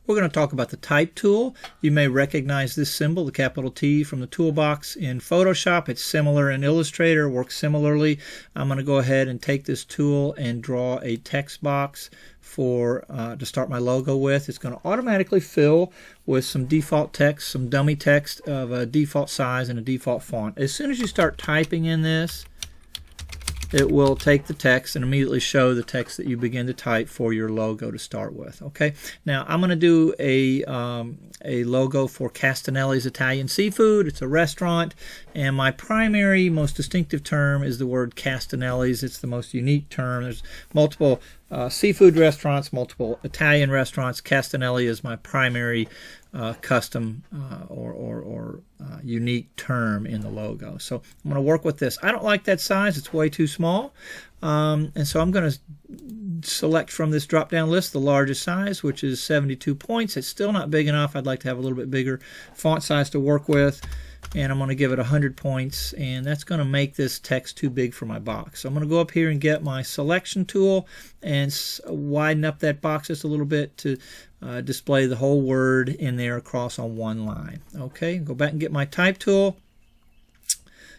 we're going to talk about the Type tool. You may recognize this symbol, the capital T, from the toolbox in Photoshop. It's similar in Illustrator, works similarly. I'm going to go ahead and take this tool and draw a text box to start my logo with. It's going to automatically fill with some default text, some dummy text of a default size and a default font. As soon as you start typing in this, it will take the text and immediately show the text that you begin to type for your logo to start with. Okay, now I'm going to do a logo for Castanelli's Italian Seafood. It's a restaurant, and my primary, most distinctive term is the word Castanelli's. It's the most unique term. There's multiple seafood restaurants, multiple Italian restaurants. Castanelli is my primary custom or unique term in the logo. So I'm going to work with this. I don't like that size. It's way too small. And so I'm going to select from this drop-down list the largest size, which is 72 points. It's still not big enough. I'd like to have a little bit bigger font size to work with. And I'm going to give it 100 points, and that's going to make this text too big for my box. So I'm going to go up here and get my selection tool and widen up that box just a little bit to display the whole word in there across on one line. Okay, go back and get my Type tool.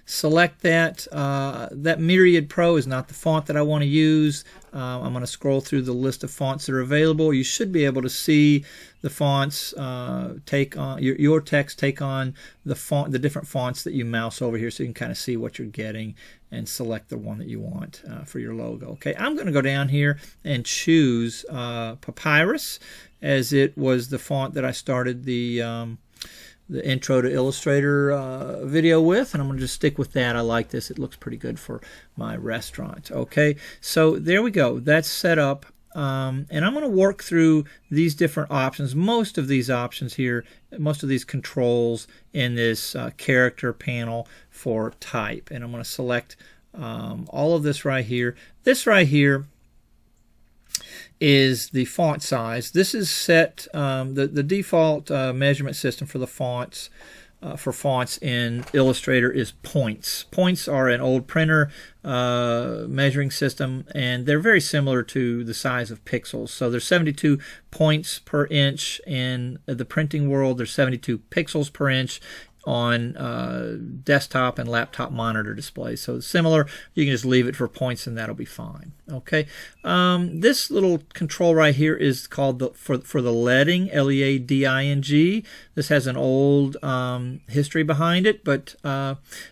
Select that. That Myriad Pro is not the font that I want to use. I'm going to scroll through the list of fonts that are available. You should be able to see the fonts take on your text take on the different fonts that you mouse over here, so you can kind of see what you're getting and select the one that you want for your logo. Okay, I'm going to go down here and choose Papyrus, as it was the font that I started the intro to Illustrator video with, and I'm going to just stick with that. I like this. It looks pretty good for my restaurant. Okay, so there we go. That's set up. And I'm going to work through these different options. Most of these options here, most of these controls in this character panel for type. And I'm going to select all of this right here. This right here is the font size. This is set, the default measurement system for the fonts, for fonts in Illustrator is points. Points are an old printer measuring system, and they're very similar to the size of pixels. So there's 72 points per inch in the printing world. There's 72 pixels per inch on desktop and laptop monitor displays. So it's similar. You can just leave it for points and that'll be fine. Okay. This little control right here is called for the leading, L-E-A-D-I-N-G. This has an old history behind it, but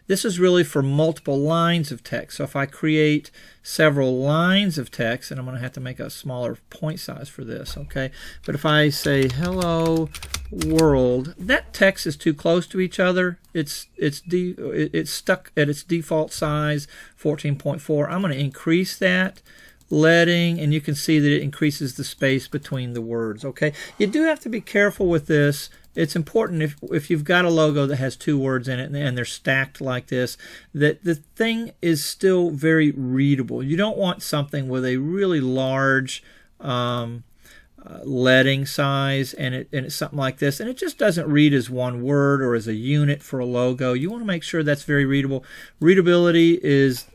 this is really for multiple lines of text. So if I create several lines of text, and I'm going to have to make a smaller point size for this, okay? But if I say hello world, that text is too close to each other. It's stuck at its default size, 14.4. I'm going to increase that leading, and you can see that it increases the space between the words. Okay, you do have to be careful with this. It's important if you've got a logo that has two words in it and they're stacked like this, that the thing is still very readable. You don't want something with a really large leading size and it's something like this, and it just doesn't read as one word or as a unit for a logo. You want to make sure that's very readable. Readability is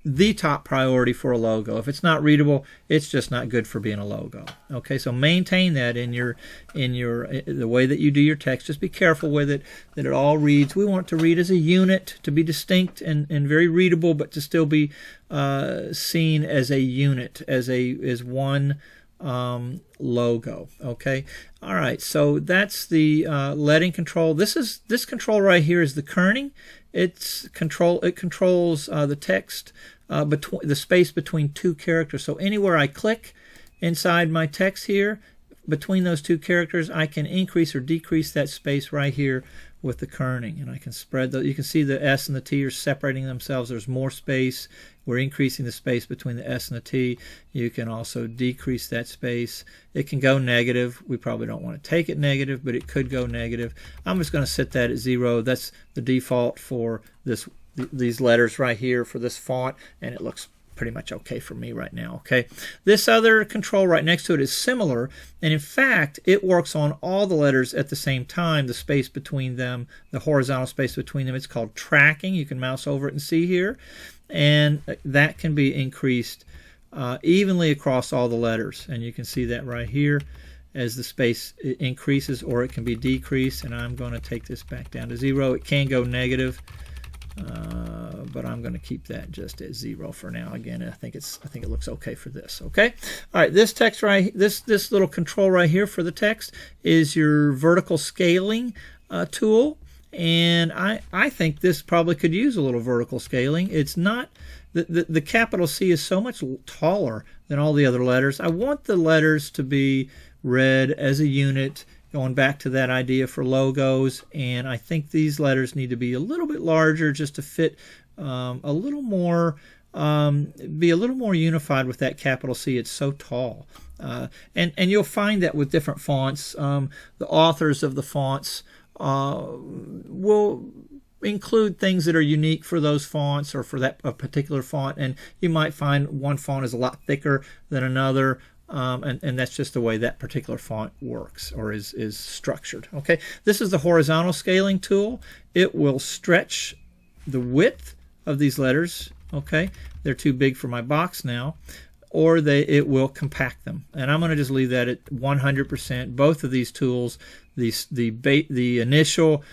the top priority for a logo. If it's not readable, it's just not good for being a logo. Okay, so maintain that in the way that you do your text. Just be careful with it, that it all reads. We want it to read as a unit, to be distinct and very readable, but to still be seen as a unit, as one logo. Okay, all right, so that's the leading control. This control right here is the kerning. It controls the text between the space between two characters. So anywhere I click inside my text here, between those two characters, I can increase or decrease that space right here with the kerning, and I can spread the. You can see the S and the T are separating themselves. There's more space. We're increasing the space between the S and the T. You can also decrease that space. It can go negative. We probably don't want to take it negative, but it could go negative. I'm just going to set that at 0. That's the default for these letters right here for this font, and it looks pretty much okay for me right now. Okay, this other control right next to it is similar, and in fact it works on all the letters at the same time. The space between them, the horizontal space between them, it's called tracking. You can mouse over it and see here, and that can be increased evenly across all the letters, and you can see that right here. as the space increases, or it can be decreased. And I'm going to take this back down to 0. It can go negative, but I'm going to keep that just at 0 for now. Again, I think it looks okay for this. Okay. All right. This text right, this little control right here for the text is your vertical scaling tool, and I think this probably could use a little vertical scaling. It's not. The capital C is so much taller than all the other letters. I want the letters to be read as a unit, going back to that idea for logos, and I think these letters need to be a little bit larger just to fit a little more, be a little more unified with that capital C. It's so tall. And you'll find that with different fonts. The authors of the fonts will include things that are unique for those fonts or for that a particular font, and you might find one font is a lot thicker than another, and that's just the way that particular font works or is structured. Okay, this is the horizontal scaling tool. It will stretch the width of these letters. Okay, they're too big for my box now, or it will compact them, and I'm going to just leave that at 100%. Both of these tools, the initial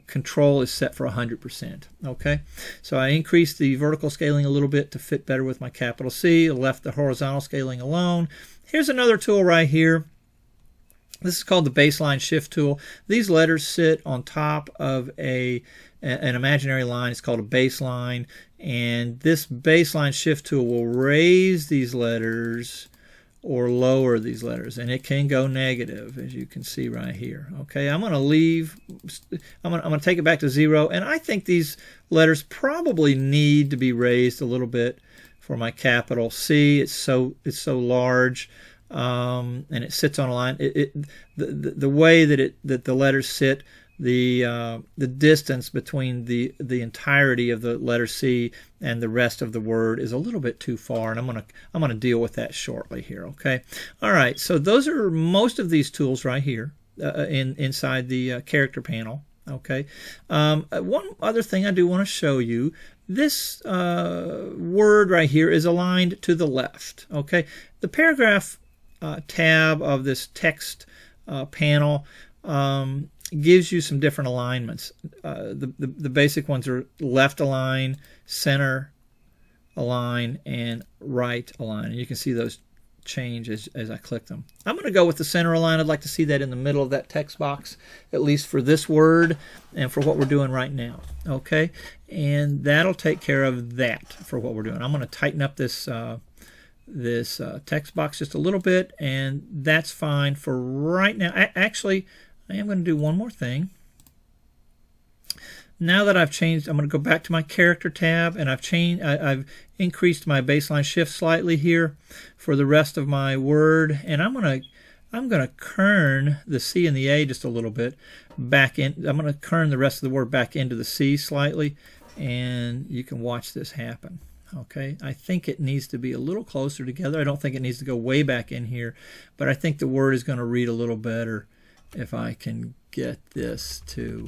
control is set for 100%. Okay, so I increased the vertical scaling a little bit to fit better with my capital C. I left the horizontal scaling alone. Here's another tool right here. This is called the baseline shift tool. These letters sit on top of an imaginary line. It's called a baseline, and this baseline shift tool will raise these letters or lower these letters, and it can go negative, as you can see right here. Okay, I'm going to take it back to 0, and I think these letters probably need to be raised a little bit for my capital C. It's so large, and it sits on a line. The way that the letters sit, the distance between the entirety of the letter C and the rest of the word is a little bit too far, and I'm gonna deal with that shortly here. Okay, all right. So those are most of these tools right here inside the character panel. Okay, one other thing I do want to show you. This word right here is aligned to the left. Okay, the paragraph tab of this text panel gives you some different alignments. The basic ones are left align, center align, and right align. And you can see those change as I click them. I'm going to go with the center align. I'd like to see that in the middle of that text box, at least for this word and for what we're doing right now. Okay, and that'll take care of that for what we're doing. I'm going to tighten up this text box just a little bit, and that's fine for right now. Actually, I am going to do one more thing. Now that I've changed, I'm going to go back to my character tab, and I've increased my baseline shift slightly here for the rest of my word, and I'm going to kern the C and the A just a little bit back in. I'm going to kern the rest of the word back into the C slightly, and you can watch this happen. Okay, I think it needs to be a little closer together. I don't think it needs to go way back in here, but I think the word is going to read a little better if I can get this to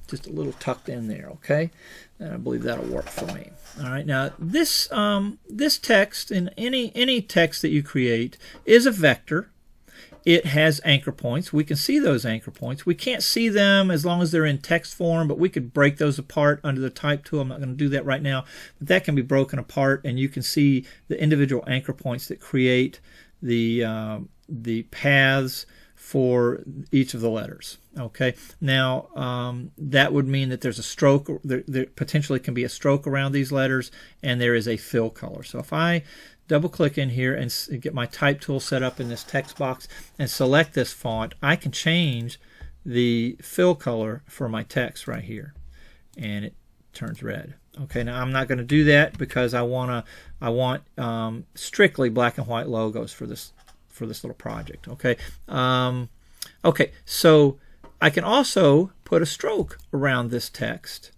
just a little tucked in there. Okay, and I believe that'll work for me. All right, now this text, in any text that you create, is a vector. It has anchor points. We can see those anchor points. We can't see them as long as they're in text form, but we could break those apart under the type tool. I'm not going to do that right now, but that can be broken apart, and you can see the individual anchor points that create the paths for each of the letters. Okay, now that would mean that there's a stroke. There potentially can be a stroke around these letters, and there is a fill color. So if I double click in here and get my type tool set up in this text box and select this font, I can change the fill color for my text right here, and it turns red. Okay, now I'm not going to do that because I want strictly black and white logos for this little project. Okay, okay, so I can also put a stroke around this text.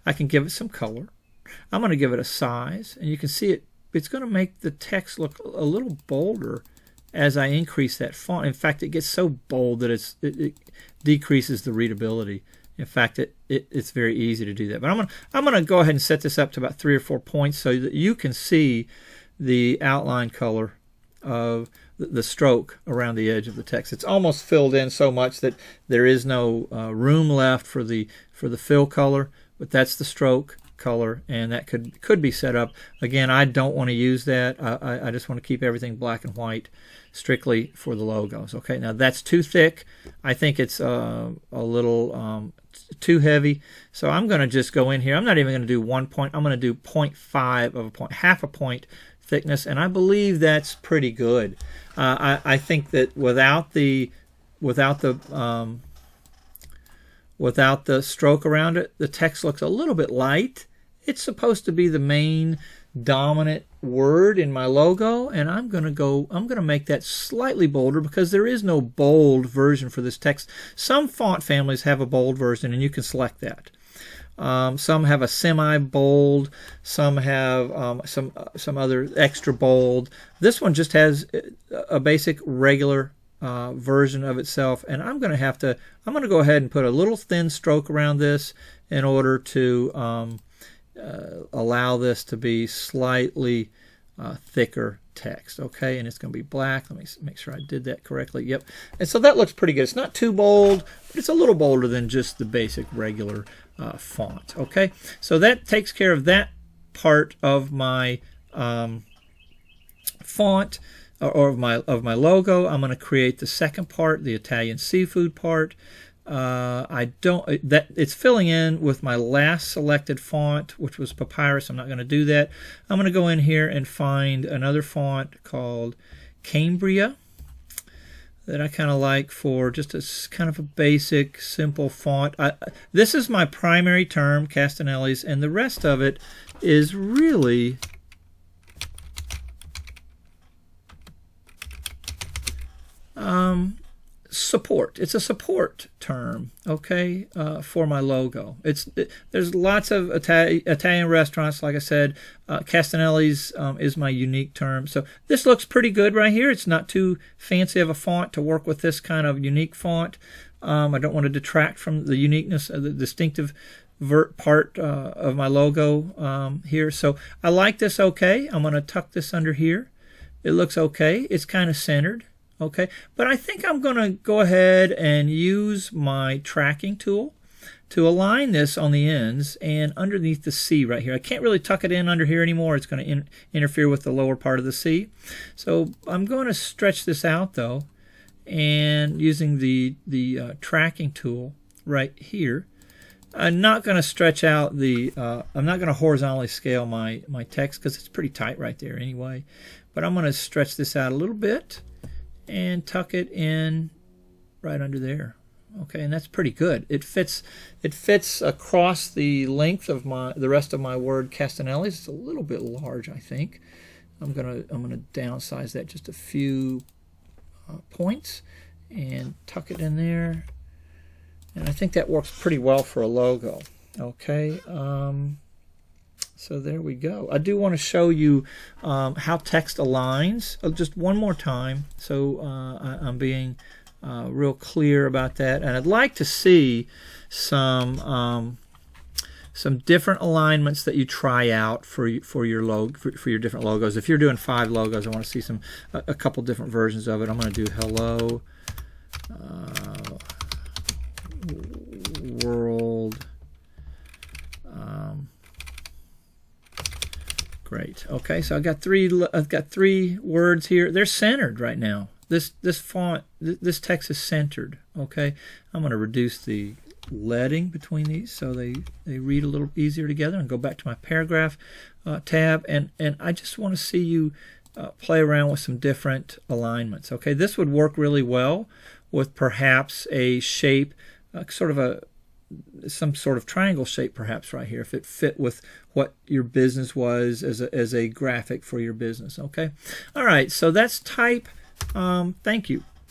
I can give it some color. I'm going to give it a size, and you can see it's going to make the text look a little bolder as I increase that font. In fact, it gets so bold that it decreases the readability. In fact, it's very easy to do that. But I'm going to go ahead and set this up to about 3 or 4 points so that you can see the outline color of the stroke around the edge of the text. It's almost filled in so much that there is no room left for the fill color, but that's the stroke color, and that could be set up. Again, I don't want to use that. I just want to keep everything black and white strictly for the logos. Okay, now that's too thick. I think it's a little too heavy, so I'm going to just go in here. I'm not even going to do 1 point. I'm going to do 0.5 of a point, half a point thickness, and I believe that's pretty good. I think that without the stroke around it, the text looks a little bit light. It's supposed to be the main dominant word in my logo, and I'm going to make that slightly bolder because there is no bold version for this text. Some font families have a bold version, and you can select that. Some have a semi-bold, some have some other extra bold. This one just has a basic regular version of itself, and I'm going to go ahead and put a little thin stroke around this in order to allow this to be slightly thicker text. Okay, and it's going to be black. Let me make sure I did that correctly. Yep. And so that looks pretty good. It's not too bold, but it's a little bolder than just the basic regular font. Okay, so that takes care of that part of my font or of my logo. I'm going to create the second part, the Italian seafood part. It's filling in with my last selected font, which was Papyrus. I'm not going to do that. I'm going to go in here and find another font called Cambria that I kind of like for just a kind of a basic, simple font. This is my primary term, Castanelli's, and the rest of it is really support. It's a support term, okay, for my logo. There's lots of Italian restaurants, like I said. Castanelli's is my unique term. So this looks pretty good right here. It's not too fancy of a font to work with this kind of unique font. I don't want to detract from the uniqueness of the distinctive part of my logo here. So I like this okay. I'm going to tuck this under here. It looks okay. It's kind of centered. Okay, but I think I'm going to go ahead and use my tracking tool to align this on the ends and underneath the C right here. I can't really tuck it in under here anymore. It's going to interfere with the lower part of the C. So I'm going to stretch this out though, and using the tracking tool right here. I'm not going to stretch out I'm not going to horizontally scale my text because it's pretty tight right there anyway. But I'm going to stretch this out a little bit and tuck it in right under there. Okay, and that's pretty good. It fits across the length of the rest of my word Castanelli's. It's a little bit large, I think. I'm gonna downsize that just a few points and tuck it in there. And I think that works pretty well for a logo. Okay. So there we go. I do want to show you how text aligns just one more time, so I'm being real clear about that. And I'd like to see some different alignments that you try out for your different logos. If you're doing 5 logos, I want to see a couple different versions of it. I'm going to do hello world. Great. Okay, so I've got three words here. They're centered right now. This font, this text is centered. Okay, I'm going to reduce the leading between these so they read a little easier together, and go back to my paragraph tab, and I just want to see you play around with some different alignments. Okay, this would work really well with perhaps a shape, some sort of triangle shape perhaps right here, if it fit with what your business was as a graphic for your business. Okay, all right, so that's type. Thank you.